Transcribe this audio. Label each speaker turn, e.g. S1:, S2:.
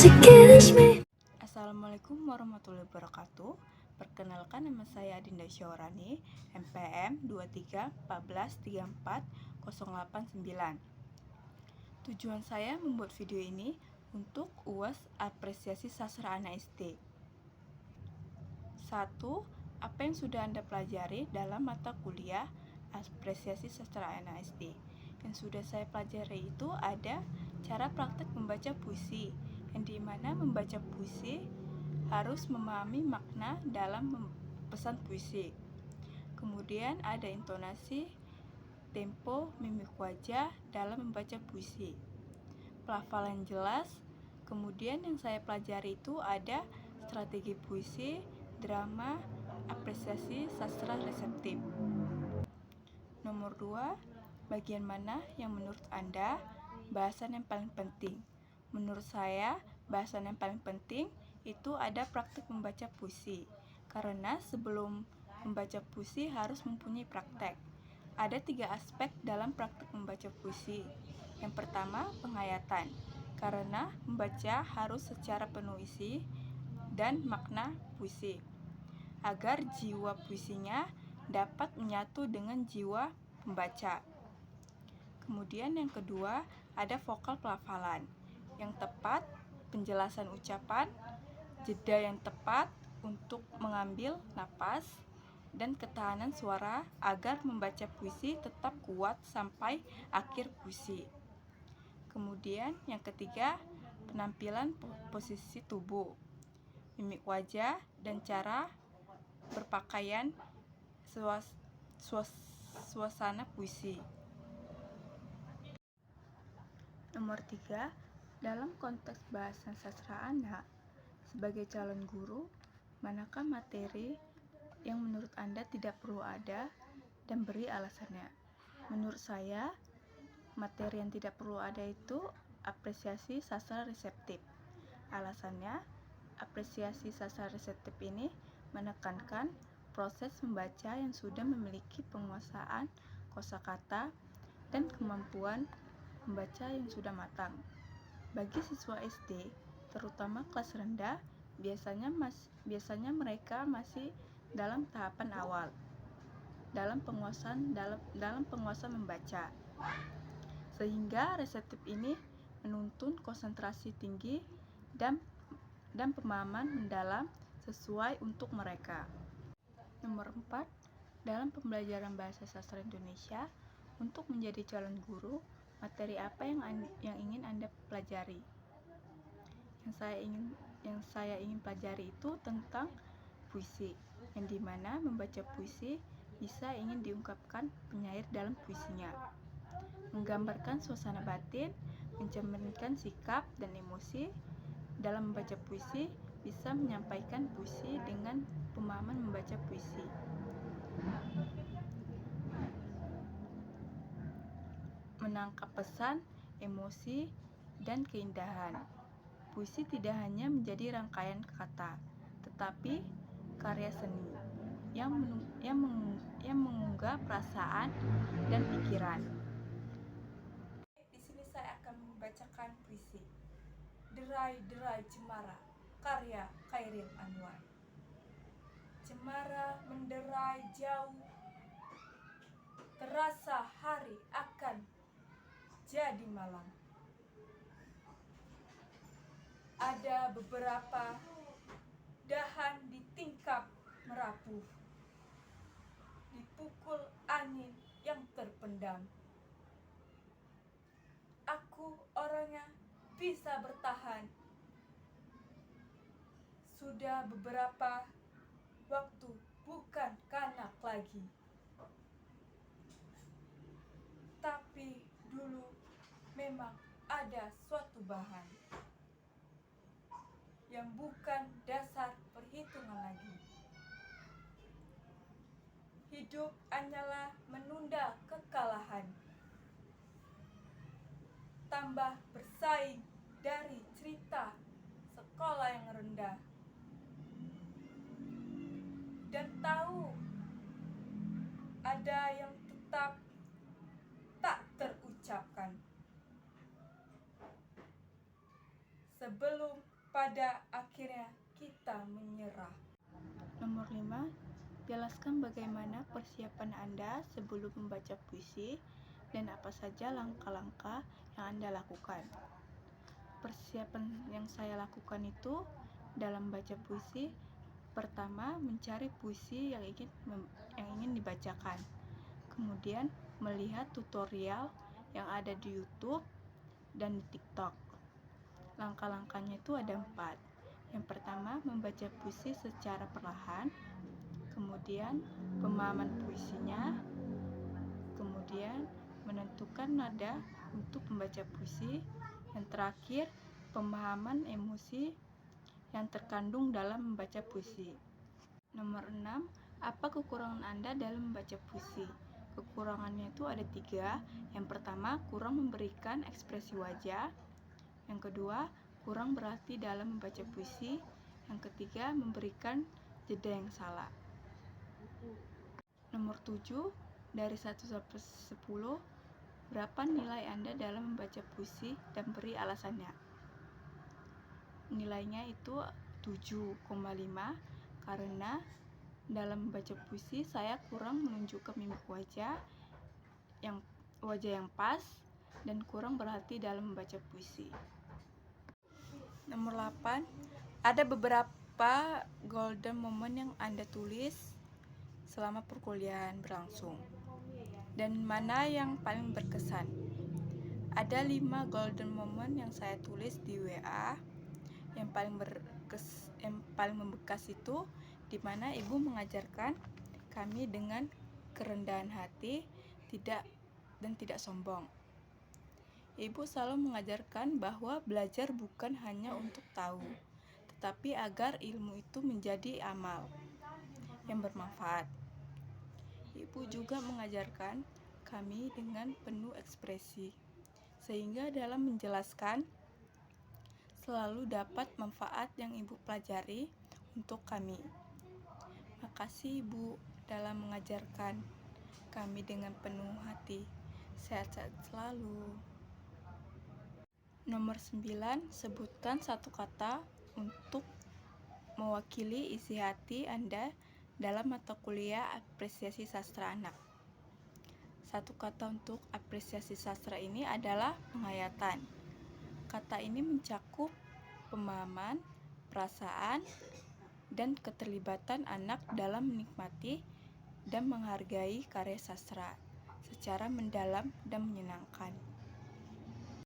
S1: to kiss me.
S2: Assalamualaikum warahmatullahi wabarakatuh. Perkenalkan, nama saya Adinda Syawarani, MPM 23 14 34 089. Tujuan saya membuat video ini untuk UAS Apresiasi Sastra Anak SD. 1. Apa yang sudah Anda pelajari dalam mata kuliah Apresiasi Sastra Anak SD? Yang sudah saya pelajari itu ada cara praktek membaca puisi, yang dimana membaca puisi harus memahami makna dalam pesan puisi. Kemudian ada intonasi, tempo, mimik wajah dalam membaca puisi, pelafalan jelas. Kemudian yang saya pelajari itu ada strategi puisi, drama, apresiasi sastra reseptif. Nomor 2, bagian mana yang menurut Anda bahasan yang paling penting? Menurut saya, bahasan yang paling penting itu ada praktik membaca puisi. Karena sebelum membaca puisi harus mempunyai praktek. Ada 3 aspek dalam praktik membaca puisi. Yang pertama, penghayatan. Karena membaca harus secara penuh isi dan makna puisi, agar jiwa puisinya dapat menyatu dengan jiwa pembaca. Kemudian yang kedua, ada vokal pelafalan yang tepat, penjelasan ucapan, jeda yang tepat untuk mengambil napas, dan ketahanan suara agar membaca puisi tetap kuat sampai akhir puisi. Kemudian yang ketiga, penampilan posisi tubuh, mimik wajah, dan cara berpakaian suasana puisi. Nomor 3, dalam konteks bahasan sastra anak, sebagai calon guru, manakah materi yang menurut Anda tidak perlu ada dan beri alasannya? Menurut saya, materi yang tidak perlu ada itu apresiasi sastra reseptif. Alasannya, apresiasi sastra reseptif ini menekankan proses membaca yang sudah memiliki penguasaan kosakata dan kemampuan membaca yang sudah matang. Bagi siswa SD, terutama kelas rendah, biasanya mereka masih dalam tahapan awal dalam penguasaan membaca. Sehingga reseptif ini menuntun konsentrasi tinggi dan pemahaman mendalam sesuai untuk mereka. Nomor 4, dalam pembelajaran bahasa sastra Indonesia, untuk menjadi calon guru, materi apa yang ingin Anda pelajari? Yang saya ingin pelajari itu tentang puisi, yang dimana membaca puisi bisa ingin diungkapkan penyair dalam puisinya, menggambarkan suasana batin, mencerminkan sikap dan emosi. Dalam membaca puisi bisa menyampaikan puisi dengan pemahaman membaca puisi. Menangkap pesan, emosi, dan keindahan. Puisi tidak hanya menjadi rangkaian kata, tetapi karya seni yang mengunggah perasaan dan pikiran. Di sini saya akan membacakan puisi Derai-derai Cemara, karya Khairil Anwar. Cemara menderai jauh, terasa hari akan jadi malam. Ada beberapa dahan di tingkap merapuh, dipukul angin yang terpendam. Aku orangnya bisa bertahan. Sudah beberapa waktu bukan kanak lagi, tapi dulu memang ada suatu bahan yang bukan dasar perhitungan lagi. Hidup hanyalah menunda kekalahan, tambah bersaing dari cerita sekolah yang rendah, dan tahu ada yang tetap tak terucapkan. Sebelum pada akhirnya kita menyerah. Nomor 5, jelaskan bagaimana persiapan Anda sebelum membaca puisi dan apa saja langkah-langkah yang Anda lakukan. Persiapan yang saya lakukan itu dalam baca puisi, pertama mencari puisi yang ingin dibacakan. Kemudian melihat tutorial yang ada di YouTube dan di TikTok. Langkah-langkahnya itu ada 4. Yang pertama, membaca puisi secara perlahan. Kemudian pemahaman puisinya. Kemudian menentukan nada untuk membaca puisi. Yang terakhir, pemahaman emosi yang terkandung dalam membaca puisi. Nomor 6, apa kekurangan Anda dalam membaca puisi? Kekurangannya itu ada 3. Yang pertama, kurang memberikan ekspresi wajah. Yang kedua, kurang berarti dalam membaca puisi. Yang ketiga, memberikan jeda yang salah. Nomor 7, dari 1 sampai 10, berapa nilai Anda dalam membaca puisi dan beri alasannya. Nilainya itu 7,5 karena dalam membaca puisi saya kurang menunjukkan mimik wajah yang pas dan kurang berhati dalam membaca puisi. Nomor 8, ada beberapa golden moment yang Anda tulis selama perkuliahan berlangsung dan mana yang paling berkesan. Ada 5 golden moment yang saya tulis di WA. Yang paling membekas itu di mana ibu mengajarkan kami dengan kerendahan hati, tidak sombong. Ibu selalu mengajarkan bahwa belajar bukan hanya untuk tahu, tetapi agar ilmu itu menjadi amal yang bermanfaat. Ibu juga mengajarkan kami dengan penuh ekspresi, sehingga dalam menjelaskan selalu dapat manfaat yang ibu pelajari untuk kami. Makasih ibu dalam mengajarkan kami dengan penuh hati. Sehat-sehat selalu. Nomor 9, sebutkan satu kata untuk mewakili isi hati Anda dalam mata kuliah apresiasi sastra anak. Satu kata untuk apresiasi sastra ini adalah penghayatan. Kata ini mencakup pemahaman, perasaan, dan keterlibatan anak dalam menikmati dan menghargai karya sastra secara mendalam dan menyenangkan.